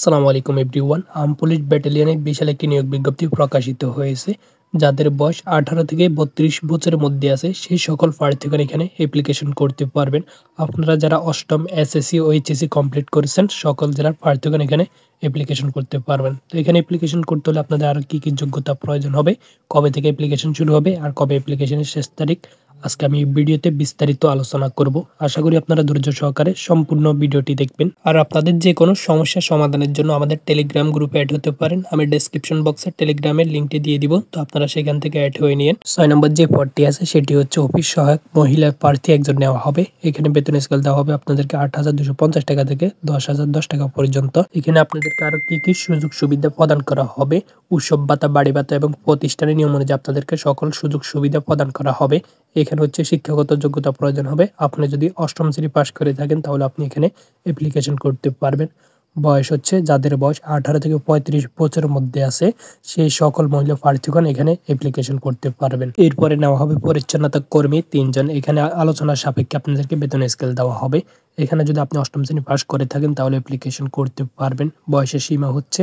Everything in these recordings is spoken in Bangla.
আসসালামু আলাইকুম এভরিওয়ান। আর্ম পুলিশ ব্যাটালিয়নে বিশাল একটি নিয়োগ বিজ্ঞপ্তি প্রকাশিত হয়েছে। যাদের বয়স 18 থেকে 32 বছরের মধ্যে আছে সেই সকল প্রার্থীগণ এখানে অ্যাপ্লিকেশন করতে পারবেন। আপনারা যারা অষ্টম এসএসসি ও এইচএসসি কমপ্লিট করেছেন সকল জেলার প্রার্থীগণ এখানে অ্যাপ্লিকেশন করতে পারবেন। তো এখানে অ্যাপ্লিকেশন করতে হলে আপনাদের আরও কী যোগ্যতা প্রয়োজন হবে, কবে থেকে অ্যাপ্লিকেশন শুরু হবে আর কবে অ্যাপ্লিকেশনের শেষ তারিখ, আজকে আমি এই ভিডিওতে বিস্তারিত আলোচনা করব। আশা করি আপনারা ধৈর্য সহকারে সম্পূর্ণ ভিডিওটি দেখবেন। আর আপনাদের যে কোনো সমস্যা সমাধানের জন্য আমাদের টেলিগ্রাম গ্রুপে অ্যাড হতে পারেন। আমি ডেসক্রিপশন বক্সে টেলিগ্রামের লিঙ্কটি দিয়ে দিব, তো আপনারা সেখান থেকে অ্যাড হয়ে নিন। 6 নম্বর যে পদটি আছে সেটি হচ্ছে অফিস সহায়ক মহিলা প্রার্থী একজন নেওয়া হবে। এখানে বেতন স্কেল দেওয়া হবে আপনাদেরকে 8,250 টাকা থেকে 10,010 টাকা পর্যন্ত। এখানে আপনাদেরকে আরো কি সুযোগ সুবিধা প্রদান করা হবে, উৎসব ভাতা, বাড়ি ভাতা এবং প্রতিষ্ঠানের নিয়ম অনুযায়ী আপনাদেরকে সকল সুযোগ সুবিধা প্রদান করা হবে। এখানে হচ্ছে শিক্ষাগত যোগ্যতা প্রয়োজন হবে। আপনি যদি অষ্টম শ্রেণী পাস করে থাকেন তাহলে আপনি এখানে অ্যাপ্লিকেশন করতে পারবেন। বয়স হচ্ছে যাদের বয়স 18 থেকে 35 বছরের মধ্যে আছে সেই সকল মহিলা প্রার্থীগণ এখানে অ্যাপ্লিকেশন করতে পারবেন। এরপরে নেওয়া হবে পরিচ্ছন্নতা কর্মী 3 জন। এখানে আলোচনার সাপেক্ষে আপনাদেরকে বেতন স্কেল দেওয়া হবে। এখানে যদি আপনি অষ্টম শ্রেণী পাস করে থাকেন তাহলে অ্যাপ্লিকেশন করতে পারবেন। বয়সের সীমা হচ্ছে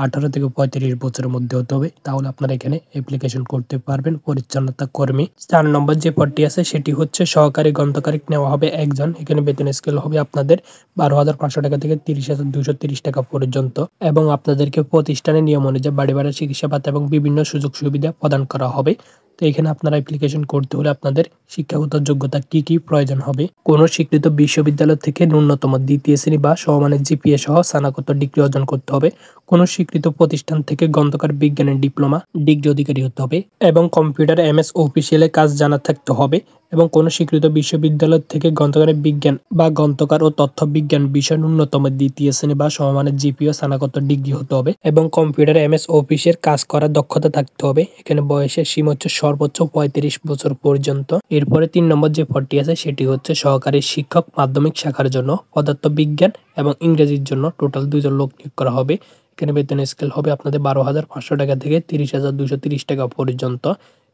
18 থেকে 35 বছরের মধ্যে হতে হবে, তাহলে আপনারা এখানে অ্যাপ্লিকেশন করতে পারবেন পরিচ্ছন্নতা কর্মী। 4 নম্বর যে পদটি আছে সেটি হচ্ছে সহকারী গ্রন্থকারিক নেওয়া হবে একজন। এখানে বেতন স্কেল হবে আপনাদের 12,500 টাকা থেকে 30,230 টাকা পর্যন্ত এবং আপনাদেরকে প্রতিষ্ঠানের নিয়ম অনুযায়ী বাড়ি ভাড়া, চিকিৎসা ভাতা এবং বিভিন্ন সুযোগ সুবিধা প্রদান করা হবে। তো এখানে আপনারা অ্যাপ্লিকেশন করতে হলে আপনাদের শিক্ষাগত যোগ্যতা কি প্রয়োজন হবে, কোনো স্বীকৃত বিশ্ববিদ্যালয় থেকে ন্যূনতম দ্বিতীয় শ্রেণী বা সমমানের জিপিএ সহ স্নাতকোত্তর ডিগ্রি অর্জন করতে হবে। কোনো স্বীকৃত প্রতিষ্ঠান থেকে গ্রন্থকার বিজ্ঞানের ডিপ্লোমা ডিগ্রি অধিকারী হতে হবে এবং কম্পিউটার এমএস অফিসিয়ালে কাজ জানা থাকতে হবে এবং কোনো স্বীকৃত বিশ্ববিদ্যালয় থেকে গ্রন্থকারের বিজ্ঞান বা গ্রন্থকার ও তথ্য বিজ্ঞান বিষয় ন্যূনতম দ্বিতীয় শ্রেণী বা সমমানের জিপিএ স্নাতকোত্তর ডিগ্রি হতে হবে এবং কম্পিউটার এমএস অফিসের কাজ করার দক্ষতা থাকতে হবে। এখানে বয়সের সীমা হচ্ছে সর্বোচ্চ 35 বছর পর্যন্ত। এরপরে 3 নম্বর যে পদটি আছে সেটি হচ্ছে সহকারী শিক্ষক মাধ্যমিক শাখার জন্য পদার্থ বিজ্ঞান এবং ইংরেজির জন্য টোটাল 2 জন লোক নিয়োগ করা হবে। এখানে বেতন স্কেল হবে আপনাদের 12,500 টাকা থেকে 30,230 টাকা পর্যন্ত।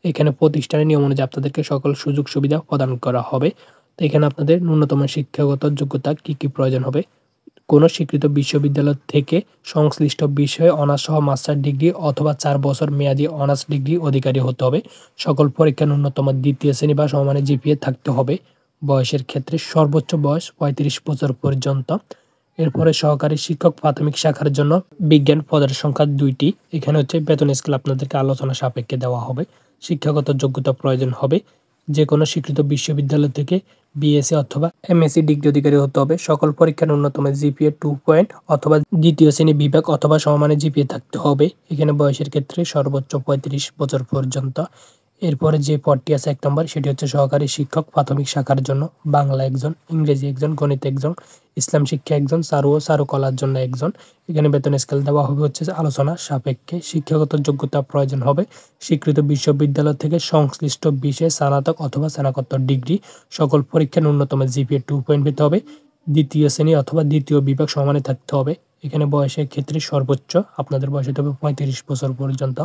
এখানে প্রতিষ্ঠানের নিয়ম অনুযায়ী আপনাদেরকে সকল সুযোগ সুবিধা প্রদান করা হবে। তো এখানে আপনাদের ন্যূনতম শিক্ষাগত যোগ্যতা কি প্রয়োজন হবে, কোনো স্বীকৃত বিশ্ববিদ্যালয় থেকে সংশ্লিষ্ট বিষয়ে অনার্স সহ মাস্টার ডিগ্রি অথবা 4 বছর মেয়াদী অনার্স ডিগ্রি অধিকারী হতে হবে। সকল পরীক্ষা ন্যূনতম দ্বিতীয় শ্রেণী বা সমমানের জিপিএ থাকতে হবে। বয়সের ক্ষেত্রে সর্বোচ্চ বয়স 35 বছর পর্যন্ত। এরপরে সহকারী শিক্ষক প্রাথমিক শাখার জন্য বিজ্ঞান পদের সংখ্যা 2টি। এখানে হচ্ছে বেতন স্কেল আপনাদেরকে আলোচনা সাপেক্ষে দেওয়া হবে। শিক্ষাগত যোগ্যতা প্রয়োজন হবে, যে কোনো স্বীকৃত বিশ্ববিদ্যালয় থেকে বিএসসি অথবা এমএসসি ডিগ্রি অধিকারী হতে হবে। সকল পরীক্ষার ন্যূনতম জিপিএ 2 পয়েন্ট অথবা দ্বিতীয় শ্রেণী বিভাগ অথবা সমমানের জিপিএ থাকতে হবে। এখানে বয়সের ক্ষেত্রে সর্বোচ্চ 35 বছর পর্যন্ত। এরপরে যে পদটি আছে 1 নম্বর সেটি হচ্ছে সহকারী শিক্ষক প্রাথমিক শাখার জন্য বাংলা একজন, ইংরেজি একজন, গণিত একজন, ইসলাম শিক্ষা একজন, চারু ও চারুকলার জন্য একজন। এখানে বেতন স্কেল দেওয়া হবে হচ্ছে আলোচনা সাপেক্ষে। শিক্ষাগত যোগ্যতা প্রয়োজন হবে স্বীকৃত বিশ্ববিদ্যালয় থেকে সংশ্লিষ্ট বিষয়ে স্নাতক অথবা স্নাতকোত্তর ডিগ্রি। সকল পরীক্ষা ন্যূনতম জিপিএ 2 পয়েন্ট পেতে হবে। দ্বিতীয় শ্রেণী অথবা দ্বিতীয় বিভাগ সমানে থাকতে হবে। এখানে বয়সের ক্ষেত্রে সর্বোচ্চ আপনাদের বয়স হতে হবে 35 বছর পর্যন্ত,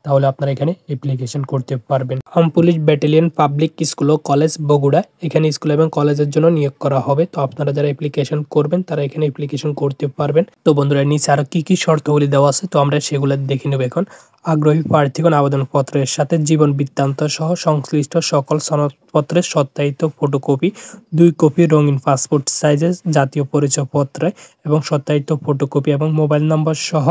তাহলে আপনারা এখানে অ্যাপ্লিকেশন করতে পারবেন। Arm police battalion public school ও কলেজ বগুড়া, এখানে স্কুল এবং কলেজের জন্য নিয়োগ করা হবে। তো আপনারা যারা অ্যাপ্লিকেশন করবেন তারা এখানে অ্যাপ্লিকেশন করতে পারবেন। তো বন্ধুরা, নিচে আরো কি শর্তগুলি দেওয়া আছে তো আমরা সেগুলো দেখে নেব এখন। আগ্রহী প্রার্থীগণ আবেদনপত্রের সাথে জীবন বৃত্তান্ত সহ সংশ্লিষ্ট সকল সনদপত্রের সত্যায়িত ফটোকপি, 2 কপি রঙিন পাসপোর্ট সাইজের জাতীয় পরিচয়পত্র এবং সত্যায়িত ফটোকপি এবং মোবাইল নম্বর সহ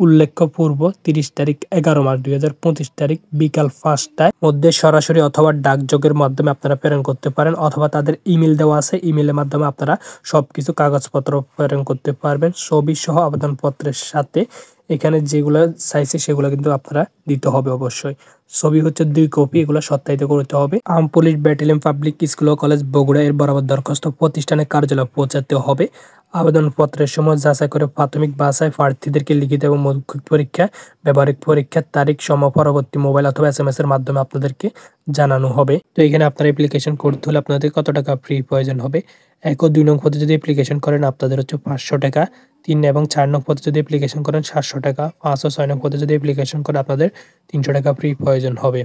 উল্লেখ্য পূর্ব 30 তারিখ 11 মার্চ 2025 তারিখ বিকাল 5টার মধ্যে সরাসরি অথবা ডাকযোগের মাধ্যমে আপনারা প্রেরণ করতে পারেন, অথবা তাদের ইমেল দেওয়া আছে, ইমেলের মাধ্যমে আপনারা সবকিছু কাগজপত্র প্রেরণ করতে পারবেন ছবি সহ আবেদনপত্রের সাথে। এখানে যেগুলো চাইছে সেগুলো কিন্তু আপনারা দিতে হবে অবশ্যই। ছবি হচ্ছে 2 কপি, এগুলো সত্যায়িত করতে হবে। Arm police battalion public school ও কলেজ বগুড়া এর বরাবর দরখাস্ত প্রতিষ্ঠানের কার্যালয়ে পৌঁছাতে হবে। আবেদনপত্রের সময় যাচাই করে প্রাথমিক বাছাই প্রার্থীদেরকে লিখিত এবং মৌখিক পরীক্ষা, ব্যবহারিক পরীক্ষার তারিখ সময় পরবর্তী মোবাইল অথবা SMS এর মাধ্যমে আপনাদেরকে জানানো হবে। তো এখানে আপনারা অ্যাপ্লিকেশন করতে হলে আপনাদের কত টাকা ফ্রি প্রয়োজন হবে। 1 ও 2 নং পদে যদি অ্যাপ্লিকেশন করেন আপনাদের হচ্ছে 500 টাকা, 3 এবং 4 নং পদে যদি অ্যাপ্লিকেশন করেন 700 টাকা, 5 ও 6 নং পদে যদি অ্যাপ্লিকেশন করেন আপনাদের 300 টাকা ফ্রি প্রয়োজন হবে।